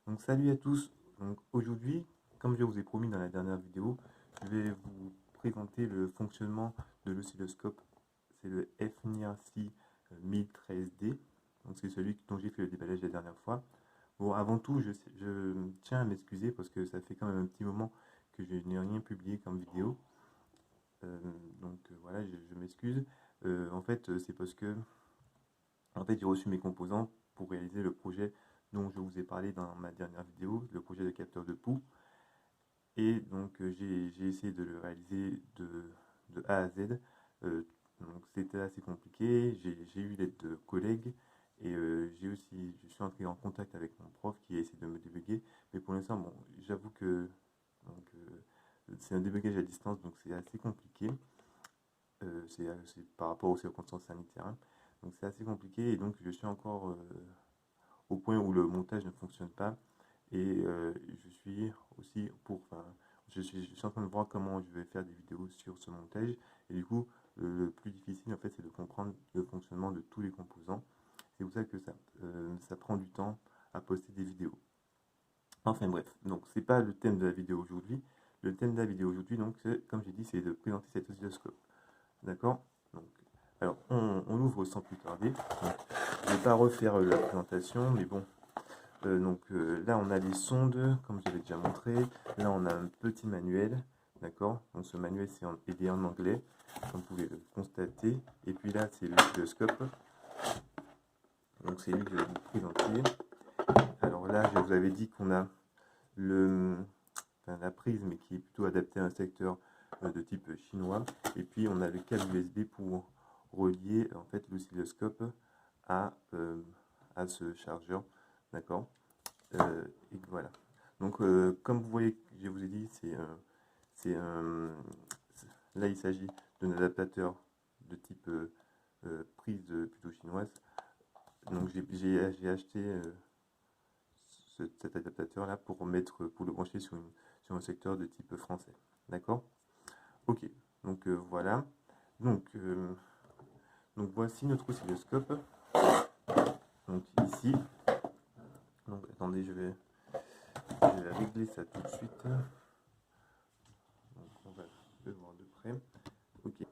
Donc salut à tous. Donc aujourd'hui, comme je vous ai promis dans la dernière vidéo, je vais vous présenter le fonctionnement de l'oscilloscope. C'est le FNIRC 1013D. Donc c'est celui dont j'ai fait le déballage la dernière fois. Bon, avant tout, je tiens à m'excuser parce que ça fait quand même un petit moment que je n'ai rien publié comme vidéo. Voilà, je m'excuse. En fait, c'est parce que j'ai reçu mes composants pour réaliser le projet dont je vous ai parlé dans ma dernière vidéo, le projet de capteur de pouls. Et donc j'ai essayé de le réaliser de A à Z. Donc c'était assez compliqué. J'ai eu l'aide de collègues et je suis entré en contact avec mon prof qui a essayé de me débugger. Mais pour l'instant, bon, j'avoue que c'est un débugage à distance, donc c'est assez compliqué. C'est par rapport aux circonstances sanitaires, hein. Donc c'est assez compliqué et donc je suis encore au point où le montage ne fonctionne pas. Et je suis aussi je suis en train de voir comment je vais faire des vidéos sur ce montage. Et du coup, le plus difficile en fait, c'est de comprendre le fonctionnement de tous les composants. C'est pour ça que ça prend du temps à poster des vidéos. Enfin bref, donc c'est pas le thème de la vidéo aujourd'hui. Le thème de la vidéo aujourd'hui, donc, comme j'ai dit, c'est de présenter cet oscilloscope. D'accord. Donc, alors, on ouvre sans plus tarder. Donc, je ne vais pas refaire la présentation, mais bon. Là, on a les sondes, comme je l'ai déjà montré. Là, on a un petit manuel. D'accord. Donc, ce manuel, il est en anglais, comme vous pouvez le constater. Et puis là, c'est l'oscilloscope. Donc, c'est lui que je vais vous présenter. Alors là, je vous avais dit qu'on a la prise, mais qui est plutôt adaptée à un secteur de type chinois. Et puis on a le câble USB pour relier en fait l'oscilloscope à ce chargeur. D'accord. Et voilà. Donc comme vous voyez, je vous ai dit, là il s'agit d'un adaptateur de type prise plutôt chinoise. Donc j'ai acheté cet adaptateur là pour le brancher sur un secteur de type français. D'accord. Ok. Donc voilà. Donc voici notre oscilloscope. Donc ici. Donc attendez, je vais régler ça tout de suite. Donc on va le voir de près. Ok.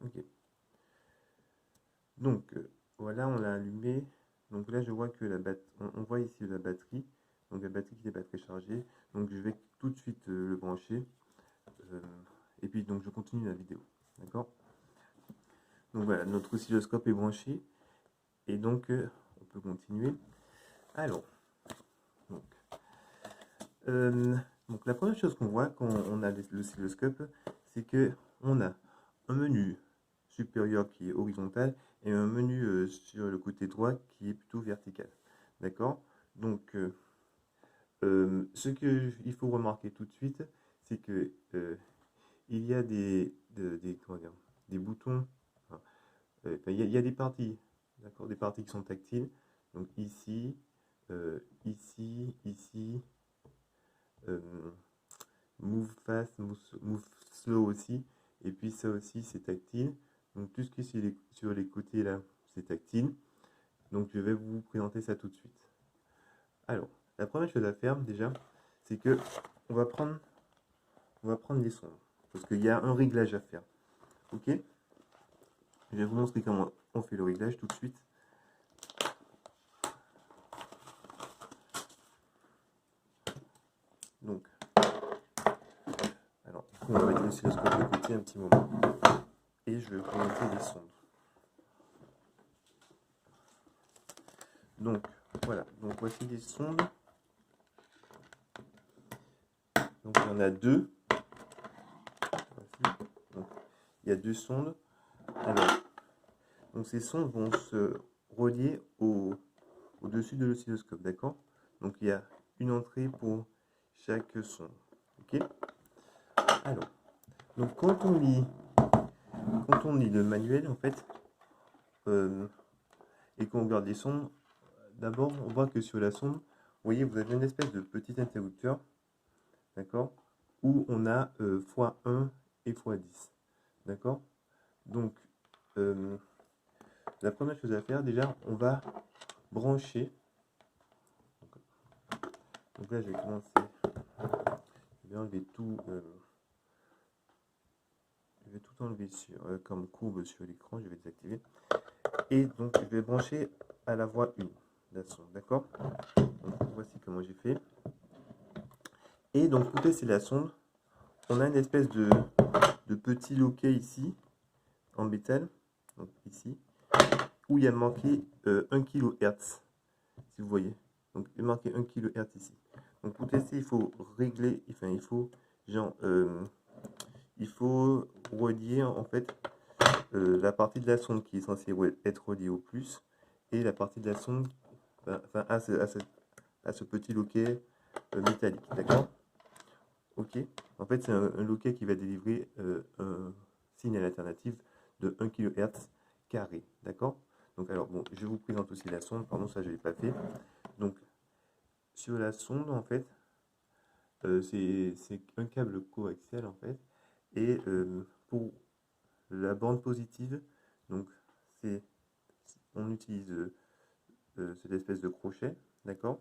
Ok. Donc voilà, on l'a allumé. Donc là je vois que on voit ici la batterie. Donc la batterie qui n'est pas très chargée. Donc je vais tout de suite le brancher. Et puis donc je continue la vidéo. D'accord. Donc voilà, notre oscilloscope est branché. Et donc on peut continuer. Alors, donc, donc la première chose qu'on voit quand on a l'oscilloscope, c'est que on a un menu supérieur qui est horizontal et un menu sur le côté droit qui est plutôt vertical. D'accord. Donc ce qu'il faut remarquer tout de suite, c'est que il y a des boutons. Enfin, il y a des parties, d'accord, des parties qui sont tactiles. Donc ici, ici, move fast, move slow aussi. Et puis ça aussi, c'est tactile. Donc tout ce qui est sur les côtés là, c'est tactile. Donc je vais vous présenter ça tout de suite. Alors, la première chose à faire déjà, c'est que on va prendre les sondes. Parce qu'il y a un réglage à faire. Ok. Je vais vous montrer comment on fait le réglage tout de suite. Donc, alors, on va mettre l'oscilloscope de côté un petit moment. Et je vais vous présenter les sondes. Donc, voilà. Donc, voici les sondes. Donc, il y en a deux. Voici. Donc, il y a deux sondes. Alors, donc ces sondes vont se relier au-dessus de l'oscilloscope, d'accord? Donc, il y a une entrée pour chaque sonde. Ok? Alors, donc quand on lit le manuel, en fait, et qu'on regarde les sondes, d'abord, on voit que sur la sonde, vous voyez, vous avez une espèce de petit interrupteur, d'accord, où on a x1 et x10. D'accord? Donc, la première chose à faire, déjà, on va brancher. Donc là, je vais commencer. Je vais enlever tout. Je vais tout enlever comme courbe sur l'écran. Je vais désactiver. Et donc, je vais brancher à la voie 1 la sonde. D'accord? Donc, voici comment j'ai fait. Et donc, pour tester la sonde, on a une espèce de petit loquet ici, en métal. Donc, ici. Où il y a marqué 1 kHz. Si vous voyez. Donc, il est marqué 1 kHz ici. Donc, pour tester, il faut régler. Enfin, il faut, genre, il faut relier en fait la partie de la sonde qui est censée être reliée au plus et la partie de la sonde enfin, à ce petit loquet métallique. D'accord? Ok. En fait, c'est un loquet qui va délivrer un signal alternatif de 1 kHz carré. D'accord? Donc, alors, bon, je vous présente aussi la sonde. Pardon, ça, je ne l'ai pas fait. Donc, sur la sonde, en fait, c'est un câble coaxial, en fait. Et pour la bande positive, donc, on utilise cette espèce de crochet, d'accord?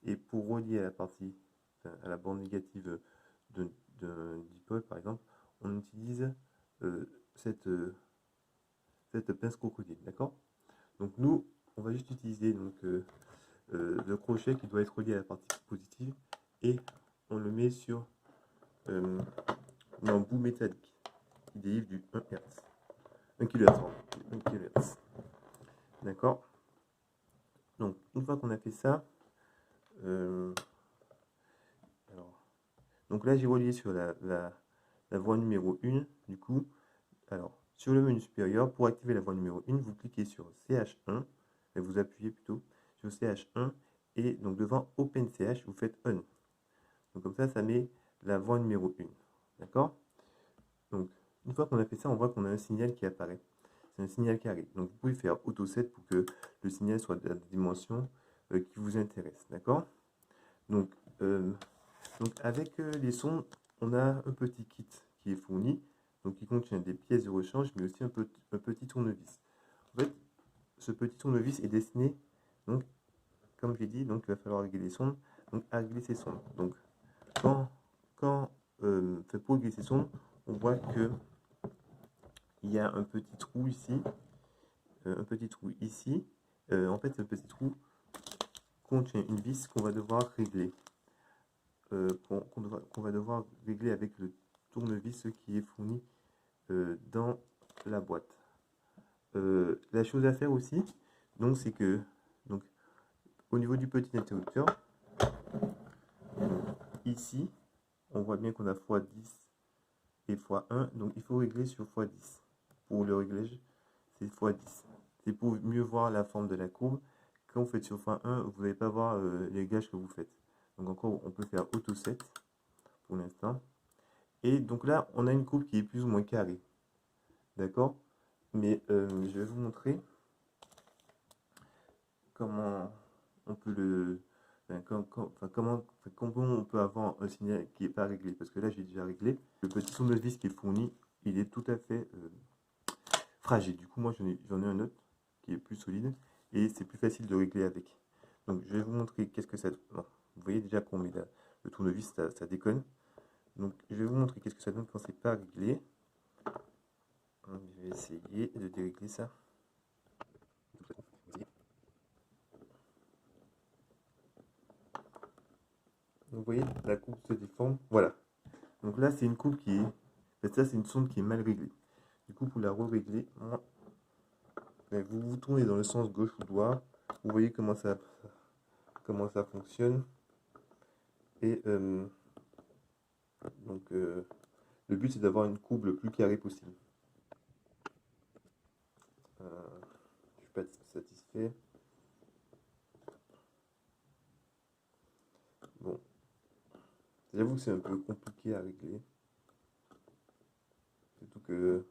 Et pour relier à la partie, enfin, à la bande négative d'un dipôle, par exemple, on utilise cette pince crocodile, d'accord? Donc nous, on va juste utiliser donc, le crochet qui doit être relié à la partie positive et on le met sur un bout métallique qui délivre du 1 Hz. 1 kHz, 1 kHz. D'accord? Donc, une fois qu'on a fait ça, alors, donc là, j'ai relié sur la voie numéro 1. Du coup, alors, sur le menu supérieur, pour activer la voie numéro 1, vous cliquez sur CH1, et vous appuyez plutôt sur CH1, et donc devant OpenCH, vous faites On. Donc comme ça met la voie numéro 1. D'accord? Donc, une fois qu'on a fait ça, on voit qu'on a un signal qui apparaît. C'est un signal carré. Donc, vous pouvez faire AutoSet pour que le signal soit de la dimension qui vous intéresse. D'accord? Donc, avec les sondes, on a un petit kit qui est fourni, donc qui contient des pièces de rechange, mais aussi un petit tournevis. En fait, ce petit tournevis est destiné, donc, comme j'ai dit, donc il va falloir régler les sondes, donc à régler ces sondes. Donc, pour régler ces sondes, on voit que il y a un petit trou ici, un petit trou ici. En fait, ce petit trou contient une vis qu'on va devoir régler. Qu'on va devoir régler avec le tournevis qui est fourni dans la boîte. La chose à faire aussi, donc c'est que donc, au niveau du petit interrupteur, ici, on voit bien qu'on a x10 et x1, donc il faut régler sur x10. Pour le réglage, c'est x10. C'est pour mieux voir la forme de la courbe. Quand vous faites sur x1, vous n'allez pas voir les réglages que vous faites. Donc encore, on peut faire AutoSet pour l'instant. Et donc là, on a une courbe qui est plus ou moins carrée. D'accord? Mais je vais vous montrer comment on peut comment on peut avoir un signal qui n'est pas réglé. Parce que là, j'ai déjà réglé. Le petit tournevis qui est fourni, il est tout à fait fragile. Du coup, moi, j'en ai un autre qui est plus solide. Et c'est plus facile de régler avec. Donc, je vais vous montrer qu'est-ce que ça donne. Bon, vous voyez déjà qu'on met le tournevis, ça déconne. Donc, je vais vous montrer qu'est-ce que ça donne quand c'est pas réglé. Donc, je vais essayer de dérégler ça. Donc, vous voyez, la courbe se déforme. Voilà. Donc là, c'est une courbe qui est... En fait, ça, c'est une sonde qui est mal réglée. Du coup, pour la re-régler, vous vous tournez dans le sens gauche ou droit. Vous voyez comment ça fonctionne. Et donc, le but, c'est d'avoir une courbe le plus carrée possible. Je ne suis pas satisfait. Bon, j'avoue que c'est un peu compliqué à régler. Surtout que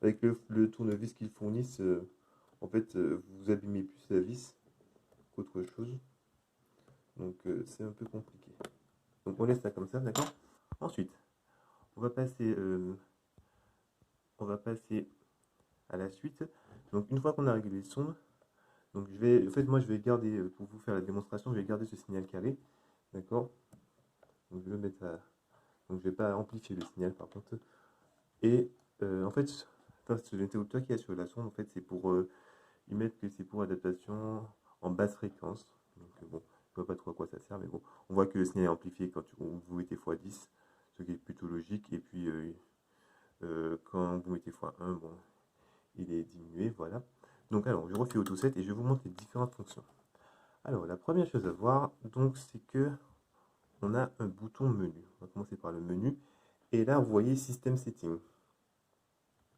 avec le tournevis qu'ils fournissent, en fait, vous abîmez plus la vis qu'autre chose. Donc, c'est un peu compliqué. Donc, on laisse ça comme ça, d'accord? Ensuite, on va passer on va passer à la suite. Donc une fois qu'on a réglé les sondes, donc en fait moi je vais garder, pour vous faire la démonstration, je vais garder ce signal carré, d'accord? Donc je vais le mettre à, donc je vais pas amplifier le signal par contre. Et en fait, l'interrupteur qu'il y a sur la sonde, en fait c'est pour, ils mettent que c'est pour adaptation en basse fréquence. Donc bon, je vois pas trop à quoi ça sert, mais bon, on voit que le signal est amplifié quand vous mettez x10, ce qui est plutôt logique, et puis quand vous mettez x1, bon, il est diminué, voilà. Donc alors, je refais AutoSet et je vous montre les différentes fonctions. Alors, la première chose à voir, donc, c'est que on a un bouton menu. On va commencer par le menu. Et là, vous voyez System Setting.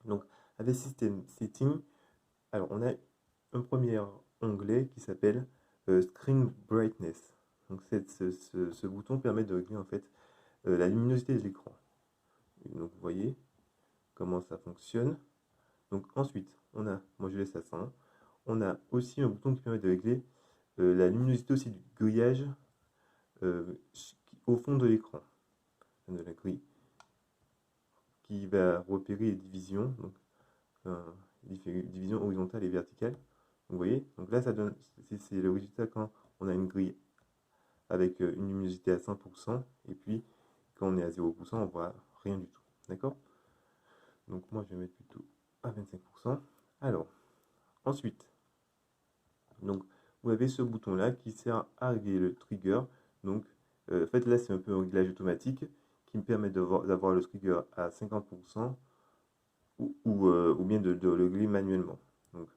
Donc, avec System Setting, alors, on a un premier onglet qui s'appelle Screen Brightness. Donc, ce bouton permet de régler, en fait, la luminosité de l'écran. Donc, vous voyez comment ça fonctionne. Donc, ensuite, on a, moi je laisse à 100. On a aussi un bouton qui permet de régler la luminosité aussi du grillage au fond de l'écran, de la grille, qui va repérer les divisions, donc divisions horizontales et verticales. Vous voyez, donc là ça donne, c'est le résultat quand on a une grille avec une luminosité à 100%, et puis quand on est à 0%, on voit rien du tout. D'accord? Donc moi je vais mettre plutôt à 25%. Alors, ensuite, donc vous avez ce bouton là qui sert à régler le trigger. Donc en fait là c'est un peu un réglage automatique qui me permet d'avoir le trigger à 50% ou bien de le régler manuellement. Donc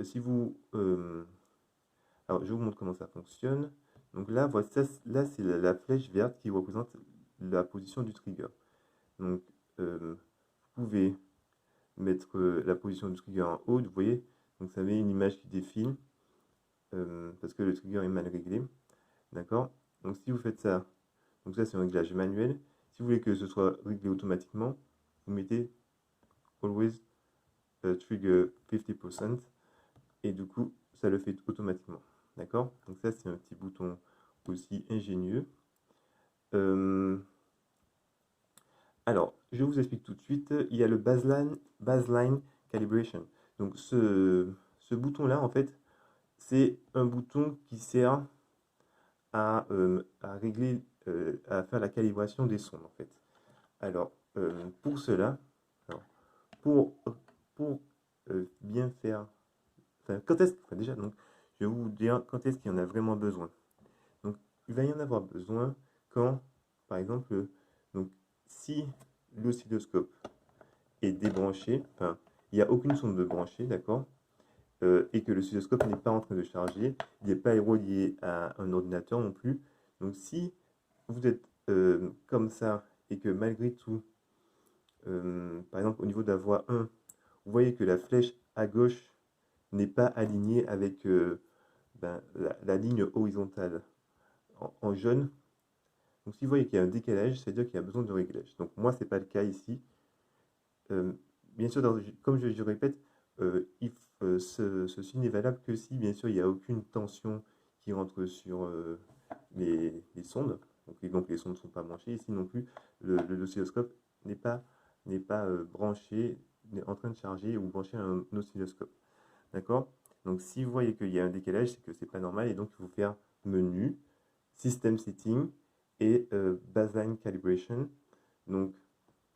si vous alors je vous montre comment ça fonctionne. Donc là, voilà, là c'est la flèche verte qui représente la position du trigger. Donc vous pouvez mettre la position du trigger en haut, vous voyez, donc ça met une image qui défile parce que le trigger est mal réglé. D'accord? Donc si vous faites ça, donc ça c'est un réglage manuel. Si vous voulez que ce soit réglé automatiquement, vous mettez always trigger 50% et du coup ça le fait automatiquement. D'accord? Donc ça c'est un petit bouton aussi ingénieux. Alors, je vous explique tout de suite. Il y a le baseline calibration. Donc ce bouton-là, en fait, c'est un bouton qui sert à régler, à faire la calibration des sondes, en fait. Alors, pour cela, alors, pour, pour bien faire, enfin, déjà, donc, je vais vous dire quand est-ce qu'il y en a vraiment besoin. Donc, il va y en avoir besoin quand, par exemple, donc, si l'oscilloscope est débranché, enfin, il n'y a aucune sonde de branchée, d'accord, et que l'oscilloscope n'est pas en train de charger, il n'est pas relié à un ordinateur non plus. Donc, si vous êtes comme ça et que malgré tout, par exemple, au niveau de la voie 1, vous voyez que la flèche à gauche n'est pas alignée avec la ligne horizontale en jaune. Donc si vous voyez qu'il y a un décalage, c'est-à-dire qu'il y a besoin de réglage. Donc moi, ce n'est pas le cas ici. Bien sûr, comme je répète, ceci n'est valable que si, bien sûr, il n'y a aucune tension qui rentre sur les sondes. Donc les sondes ne sont pas branchées. Ici non plus, l'oscilloscope n'est pas branché, en train de charger ou branché à un oscilloscope. D'accord? Donc si vous voyez qu'il y a un décalage, c'est que c'est pas normal et donc il faut faire menu, system setting et baseline calibration. Donc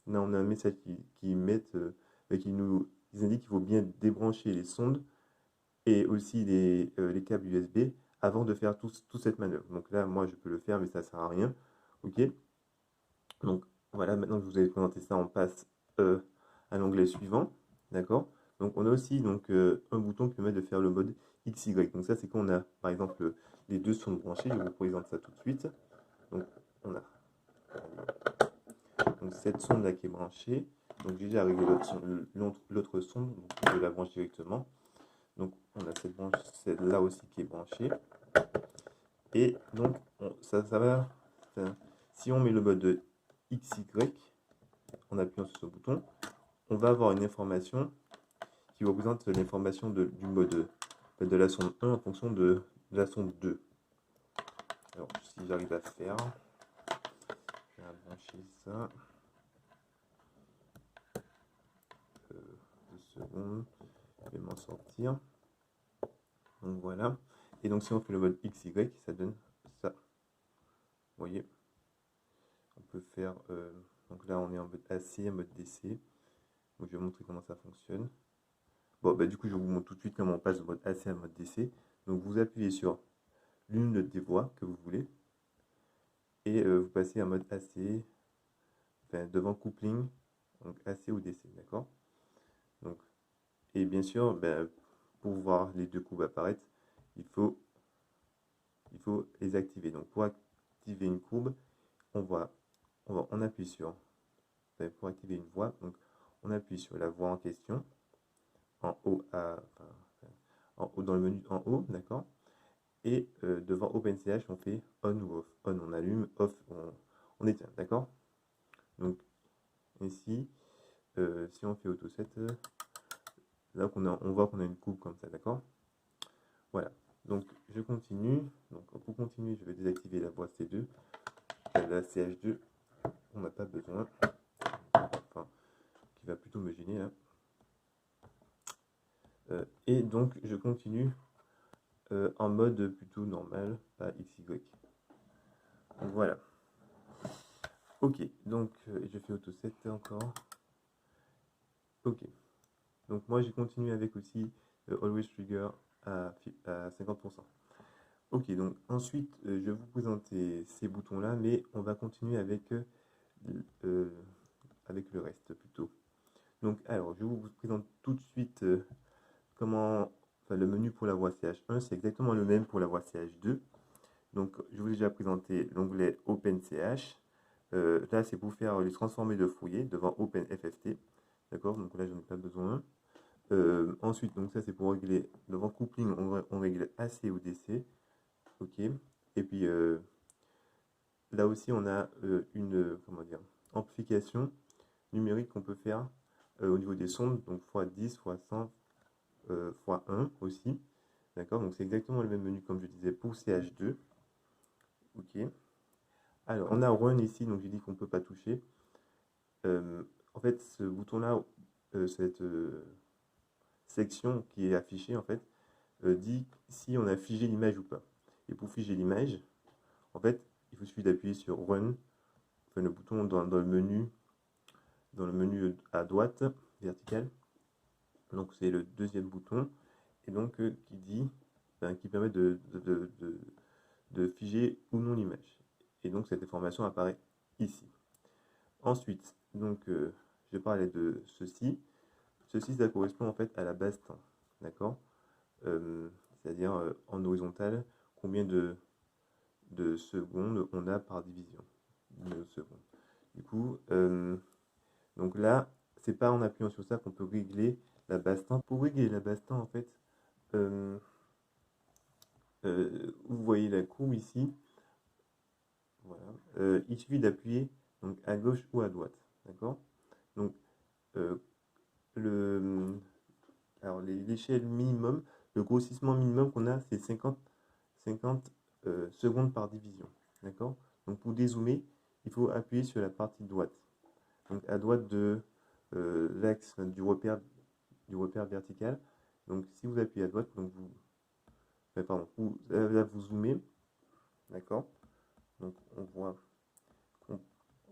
là on a un message qui nous indique qu'il faut bien débrancher les sondes et aussi les câbles USB avant de faire toute cette manœuvre. Donc là moi je peux le faire mais ça sert à rien. Ok? Donc voilà, maintenant que je vous ai présenté ça, on passe à l'onglet suivant. D'accord? Donc on a aussi donc, un bouton qui permet de faire le mode XY. Donc ça c'est quand on a par exemple les deux sondes branchées. Je vous présente ça tout de suite. Donc on a donc, cette sonde là qui est branchée. Donc j'ai déjà réglé l'autre sonde, donc je la branche directement. Donc on a celle-là aussi qui est branchée. Et donc ça va. Si on met le mode XY en appuyant sur ce bouton, on va avoir une information qui représente l'information du mode de la sonde 1 en fonction de la sonde 2. Alors, si j'arrive à faire, je vais brancher ça. secondes, je vais m'en sortir. Donc voilà. Et donc si on fait le mode XY, ça donne ça. Vous voyez, on peut faire... donc là, on est en mode AC, en mode DC. Donc je vais montrer comment ça fonctionne. Bon, bah, du coup, je vous montre tout de suite comment on passe de mode AC à mode DC. Donc vous appuyez sur l'une des voies que vous voulez. Et vous passez en mode AC, enfin, devant coupling, donc AC ou DC, d'accord? Donc, et bien sûr, ben, pour voir les deux courbes apparaître, il faut les activer. Donc pour activer une courbe, on appuie sur, ben, pour activer une voie, donc on appuie sur la voie en question, en haut, en haut dans le menu en haut, d'accord? Et devant OpenCH, on fait on ou off. On, on allume, off, on éteint, d'accord? Donc ici, si on fait AutoSet, là on voit qu'on a une coupe comme ça, d'accord? Voilà. Donc je continue. Donc pour continuer, je vais désactiver la voie C2. La CH2, on n'a pas besoin. Enfin, qui va plutôt me gêner là. Et donc je continue en mode plutôt normal, pas XY. Donc voilà. Ok, donc je fais AutoSet encore. Ok. Donc moi j'ai continué avec aussi Always Trigger à 50%. Ok, donc ensuite je vais vous présenter ces boutons là, mais on va continuer avec, avec le reste plutôt. Donc alors je vous présente tout de suite comment, enfin, le menu pour la voie CH1, c'est exactement le même pour la voie CH2. Donc je vous ai déjà présenté l'onglet OpenCH. Là c'est pour faire les transformés de foyer devant OpenFFT. D'accord, donc là j'en ai pas besoin. Ensuite, donc ça c'est pour régler devant coupling, on règle AC ou DC. Ok. Et puis là aussi on a une comment dire, amplification numérique qu'on peut faire au niveau des sondes, donc x10, x100, x1 aussi. D'accord, donc c'est exactement le même menu comme je disais pour CH2. Ok. Alors on a Run ici, donc j'ai dit qu'on ne peut pas toucher. En fait, ce bouton-là, cette section qui est affichée, en fait, dit si on a figé l'image ou pas. Et pour figer l'image, en fait, il suffit d'appuyer sur Run, enfin, le bouton dans le menu à droite, vertical. Donc c'est le deuxième bouton, et donc qui dit, qui permet de figer ou non l'image. Et donc cette information apparaît ici. Ensuite, donc je parlais de ceci. Ceci, ça correspond en fait à la base temps, d'accord? C'est-à-dire en horizontal, combien de secondes on a par division de secondes. Du coup, donc là, c'est pas en appuyant sur ça qu'on peut régler la base temps. Pour régler la base temps, en fait, vous voyez la courbe ici. Voilà. Il suffit d'appuyer donc à gauche ou à droite, d'accord? Donc alors l'échelle minimum, le grossissement minimum qu'on a, c'est 50 secondes par division, d'accord? Donc pour dézoomer, il faut appuyer sur la partie droite, donc à droite de l'axe du repère vertical. Donc si vous appuyez à droite, donc là vous zoomez, d'accord? Donc on voit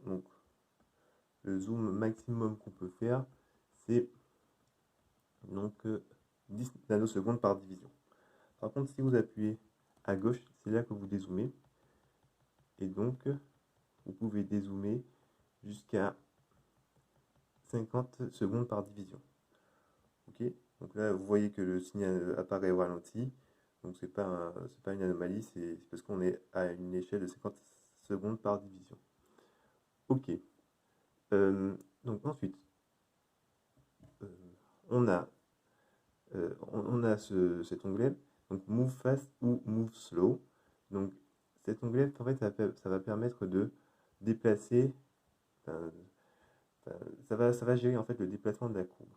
donc le zoom maximum qu'on peut faire, c'est donc 10 nanosecondes par division. Par contre, si vous appuyez à gauche, c'est là que vous dézoomez. Et donc, vous pouvez dézoomer jusqu'à 50 secondes par division. Ok. Donc là, vous voyez que le signal apparaît au ralenti. Donc c'est pas une anomalie, c'est parce qu'on est à une échelle de 50 secondes par division. Ok. Donc ensuite, on a cet onglet, donc Move Fast ou Move Slow. Donc cet onglet, en fait, ça va permettre de déplacer, ça va gérer en fait le déplacement de la courbe.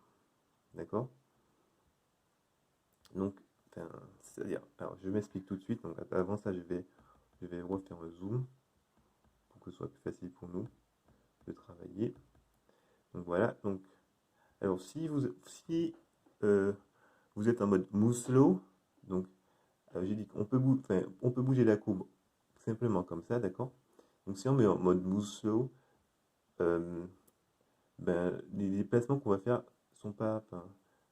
D'accord? Donc, c'est-à-dire, alors je m'explique tout de suite. Donc avant ça, je vais refaire le zoom pour que ce soit plus facile pour nous de travailler. Donc voilà, donc Alors, si vous êtes en mode move slow, donc j'ai dit qu'on peut, on peut bouger la courbe simplement comme ça, d'accord? Donc, si on met en mode move slow, euh, ben, les déplacements qu'on va faire sont pas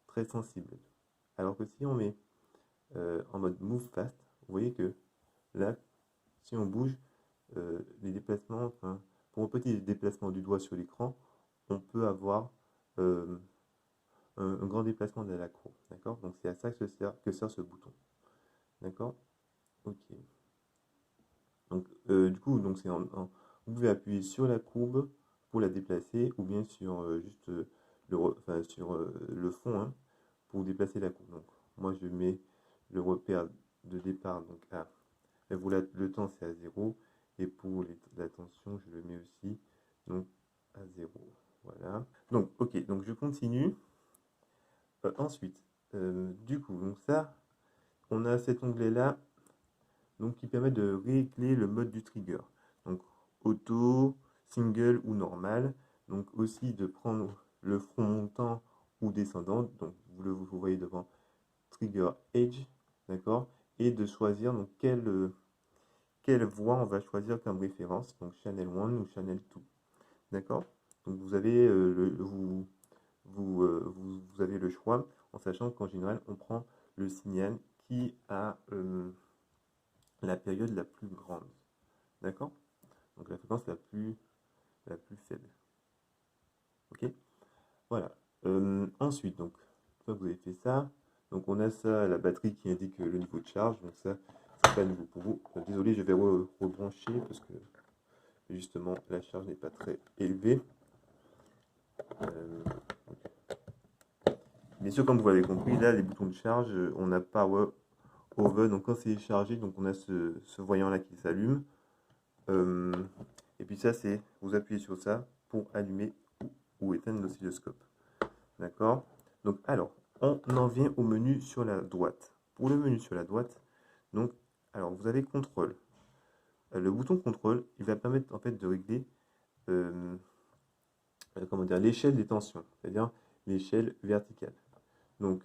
très sensibles. Alors que si on met en mode move fast, vous voyez que là, si on bouge, les déplacements, pour un petit déplacement du doigt sur l'écran, on peut avoir euh, un grand déplacement de la courbe. D'accord? Donc c'est à ça que sert ce bouton. D'accord? Ok. Donc du coup, donc vous pouvez appuyer sur la courbe pour la déplacer ou bien sur juste sur le fond, hein, pour déplacer la courbe. Donc moi je mets le repère de départ donc à et vous le temps c'est à 0 et pour la tension je le mets aussi donc à 0. Voilà. Donc ok, donc je continue. Ensuite, du coup, donc ça, on a cet onglet-là donc qui permet de régler le mode du trigger. Donc auto, single ou normal. Donc aussi de prendre le front montant ou descendant. Donc vous voyez devant trigger edge, d'accord? Et de choisir donc quelle voix on va choisir comme référence. Donc channel 1 ou channel 2, d'accord? Donc vous avez vous avez le choix en sachant qu'en général on prend le signal qui a la période la plus grande. D'accord? Donc la fréquence la plus faible. Ok? Voilà. Ensuite, donc, une fois que vous avez fait ça, donc on a ça, la batterie qui indique le niveau de charge. Donc ça, c'est pas nouveau pour vous. Désolé, je vais rebrancher parce que justement la charge n'est pas très élevée. Euh, Bien sûr, comme vous l'avez compris, là, les boutons de charge, on a Power Over. Donc quand c'est chargé, donc on a ce voyant-là qui s'allume. Euh, et puis ça, c'est, vous appuyez sur ça pour allumer ou éteindre l'oscilloscope. D'accord? Donc alors, on en vient au menu sur la droite. Pour le menu sur la droite, donc, alors vous avez contrôle. Le bouton contrôle, il va permettre en fait de régler euh, comment dire, l'échelle des tensions, c'est-à-dire l'échelle verticale. Donc,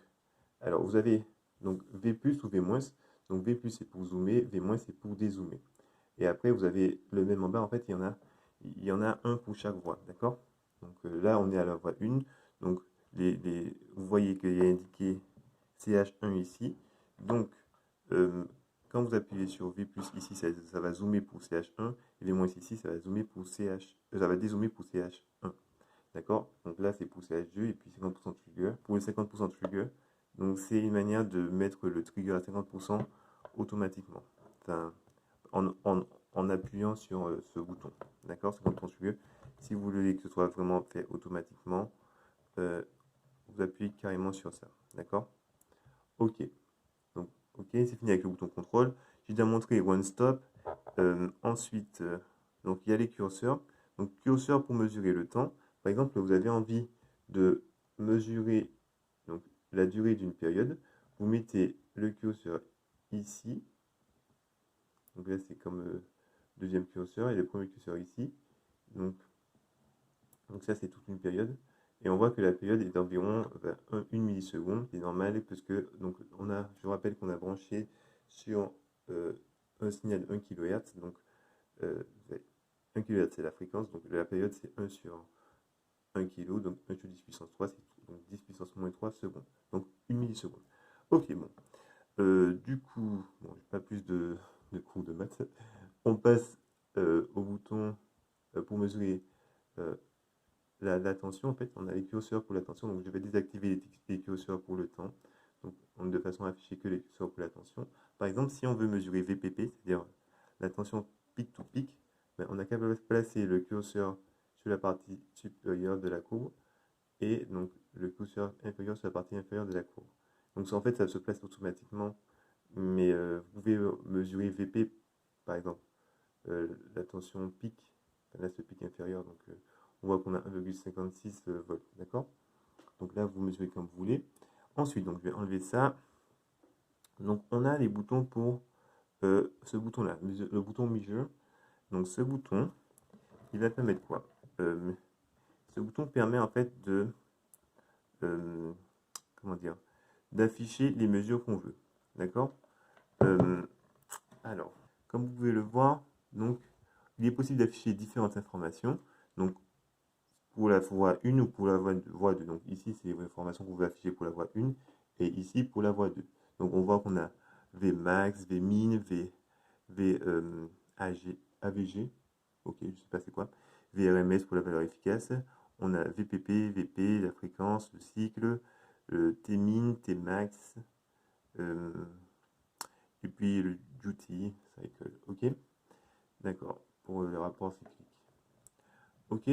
alors vous avez donc V+ ou V-. Donc V+ c'est pour zoomer, V- c'est pour dézoomer. Et après vous avez le même en bas, en fait il y en a un pour chaque voie, d'accord? Donc là on est à la voie 1. Donc vous voyez qu'il y a indiqué CH1 ici. Donc quand vous appuyez sur V+ ici, ça va zoomer pour CH1, et V- ici, ça va zoomer pour ça va dézoomer pour CH1. D'accord? Donc là, c'est pour CH2 et puis 50% trigger. Pour le 50% trigger, donc c'est une manière de mettre le trigger à 50% automatiquement. Enfin, en appuyant sur ce bouton. D'accord? 50% trigger. Si vous voulez que ce soit vraiment fait automatiquement, euh, vous appuyez carrément sur ça. D'accord? Ok. Donc, ok, c'est fini avec le bouton contrôle. J'ai déjà montré One Stop. Ensuite, donc il y a les curseurs. Donc, curseur pour mesurer le temps. Par exemple, vous avez envie de mesurer donc, la durée d'une période. Vous mettez le curseur ici. Donc là, c'est comme deuxième curseur et le premier curseur ici. Donc, ça, c'est toute une période. Et on voit que la période est d'environ 1 milliseconde, qui est normal, parce que donc, je vous rappelle qu'on a branché sur un signal 1 kHz. Donc, 1 kHz, c'est la fréquence. Donc, la période, c'est 1 sur 1 kg. Donc, 1 sur 10 puissance 3, c'est donc 10 puissance moins 3 secondes. Donc, 1 milliseconde. Ok, bon. Du coup, bon, pas plus de cours de maths. On passe au bouton pour mesurer euh, la tension. En fait, on a les curseurs pour la tension. Donc, je vais désactiver les curseurs pour le temps. Donc, de façon à afficher que les curseurs pour la tension. Par exemple, si on veut mesurer VPP, c'est-à-dire la tension pic to pic, ben, on a qu'à placer le curseur sur la partie supérieure de la courbe et donc le curseur inférieur sur la partie inférieure de la courbe. Donc, en fait, ça se place automatiquement. Mais vous pouvez mesurer VP, par exemple, la tension pic, là c'est pic inférieur, donc on voit qu'on a 1,56 volts, d'accord? Donc là, vous mesurez comme vous voulez. Ensuite, donc je vais enlever ça. Donc on a les boutons pour ce bouton-là, le bouton Measure. Donc ce bouton, il va permettre quoi? Ce bouton permet en fait de comment dire, d'afficher les mesures qu'on veut. D'accord? Euh, alors, comme vous pouvez le voir, donc, il est possible d'afficher différentes informations. Donc, pour la voie 1 ou pour la voie 2. Donc, ici, c'est les informations qu'on veut afficher pour la voie 1 et ici pour la voie 2. Donc, on voit qu'on a Vmax, Vmin, AVG, ok, je sais pas c'est quoi, VRMS pour la valeur efficace. On a VPP, VP, la fréquence, le cycle, le Tmin, Tmax, et puis le duty cycle, ok. D'accord, pour le rapport cyclique. Ok,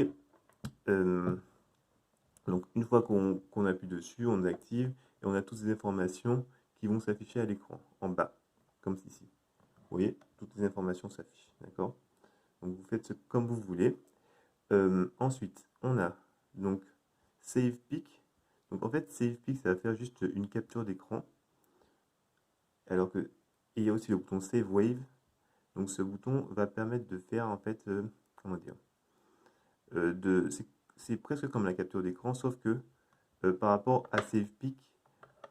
donc une fois qu'on appuie dessus, on active et on a toutes ces informations qui vont s'afficher à l'écran, en bas, comme ici. Vous voyez, toutes les informations s'affichent, d'accord. Donc vous faites comme vous voulez. Ensuite, on a donc Save Pic. Donc en fait, Save Pic, ça va faire juste une capture d'écran. Alors que il y a aussi le bouton Save Wave. Donc ce bouton va permettre de faire en fait, comment dire, c'est presque comme la capture d'écran, sauf que par rapport à Save Pic,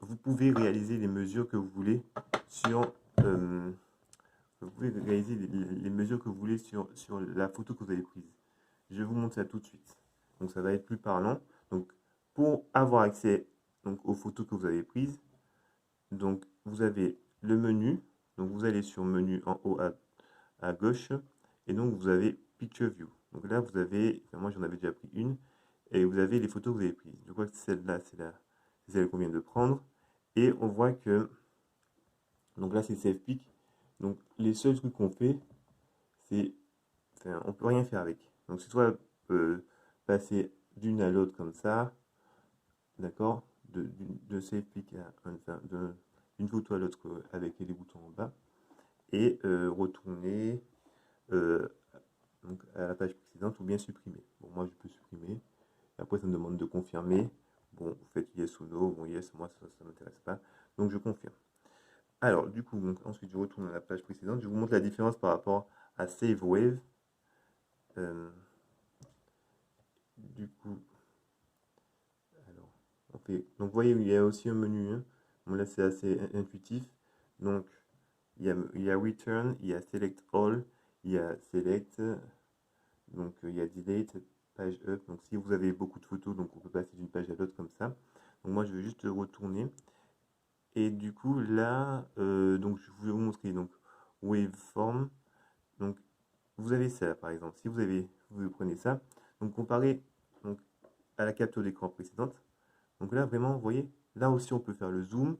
vous pouvez réaliser les mesures que vous voulez sur les mesures que vous voulez sur la photo que vous avez prise. Je vous montre ça tout de suite. Donc ça va être plus parlant. Donc pour avoir accès donc, aux photos que vous avez prises, donc vous avez le menu. Donc vous allez sur menu en haut à gauche et donc vous avez Picture View. Donc là vous avez, enfin, moi j'en avais déjà pris une et vous avez les photos que vous avez prises. Je crois que celle-là c'est celle qu'on vient de prendre et on voit que donc là c'est Save Pic. Donc les seuls trucs qu'on fait c'est, enfin, on peut rien faire avec. Donc c'est soit passer d'une à l'autre comme ça, d'accord, de Save Pic enfin, d'une photo à l'autre avec les boutons en bas et retourner euh, donc à la page précédente ou bien supprimer. Bon, moi je peux supprimer. Après, ça me demande de confirmer. Bon, vous faites yes ou no. Bon, yes, moi ça ne m'intéresse pas. Donc je confirme. Alors, du coup, donc, ensuite je retourne à la page précédente. Je vous montre la différence par rapport à Save Wave. Du coup, alors, on fait. Donc, vous voyez, il y a aussi un menu. Hein. Bon, là, c'est assez intuitif. Donc, il y a Return, il y a Select All, il y a Select. Donc il y a Delete, page up. Donc si vous avez beaucoup de photos, donc on peut passer d'une page à l'autre comme ça. Donc moi je vais juste retourner. Et du coup là, donc je vais vous montrer donc waveform. Donc vous avez ça par exemple. Si vous prenez ça, donc comparé donc, à la capture d'écran précédente. Donc là vraiment, vous voyez, là aussi on peut faire le zoom.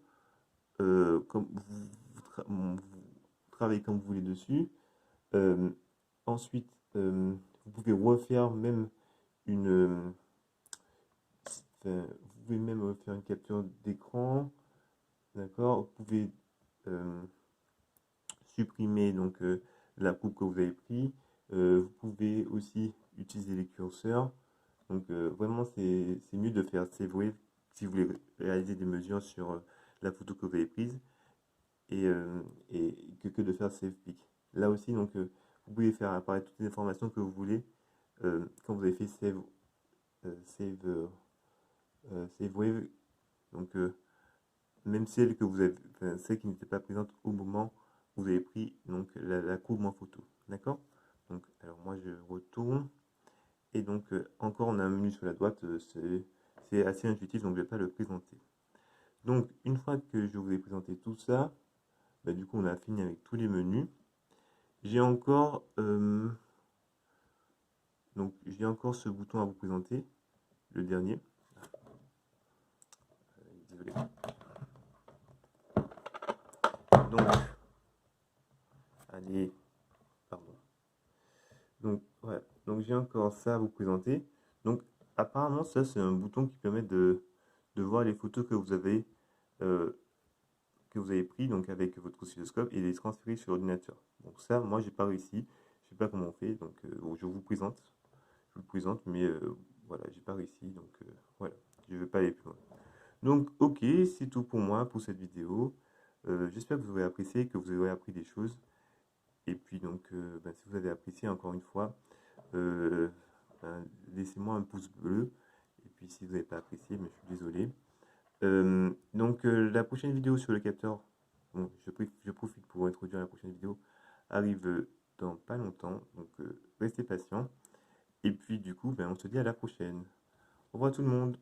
Comme vous travaillez comme vous voulez dessus. Euh, ensuite, vous pouvez refaire même une, vous pouvez même faire une capture d'écran, d'accord? Vous pouvez euh, supprimer donc la coupe que vous avez pris. Vous pouvez aussi utiliser les curseurs. Donc vraiment, c'est mieux de faire Save Wave si vous voulez réaliser des mesures sur la photo que vous avez prise et, que de faire Save Pic. Là aussi, donc, vous pouvez faire apparaître toutes les informations que vous voulez quand vous avez fait Save, Save Wave. Donc, même celles que vous avez, enfin, celles qui n'étaient pas présentes au moment où vous avez pris donc, la courbe en photo. D'accord? Donc, alors moi je retourne. Et donc, encore on a un menu sur la droite, c'est assez intuitif, donc je ne vais pas le présenter. Donc, une fois que je vous ai présenté tout ça, bah, du coup on a fini avec tous les menus. J'ai encore, j'ai encore ce bouton à vous présenter, le dernier. Désolé. Donc, allez, pardon. Donc, ouais. Donc j'ai encore ça à vous présenter. Donc, apparemment, ça, c'est un bouton qui permet de voir les photos euh, que vous avez pris donc avec votre oscilloscope et les transférer sur l'ordinateur. Donc ça, moi, j'ai pas réussi. Je sais pas comment on fait. Donc, bon, je vous présente. Je vous présente, mais voilà, j'ai pas réussi. Donc, voilà, je vais pas aller plus loin. Donc, ok, c'est tout pour moi pour cette vidéo. J'espère que vous aurez apprécié, que vous aurez appris des choses. Et puis donc, ben, si vous avez apprécié encore une fois, ben, laissez-moi un pouce bleu. Et puis si vous n'avez pas apprécié, mais je suis désolé. Donc la prochaine vidéo sur le capteur, bon, je profite pour introduire la prochaine vidéo, arrive dans pas longtemps, donc restez patients. Et puis du coup, ben, on se dit à la prochaine. Au revoir tout le monde.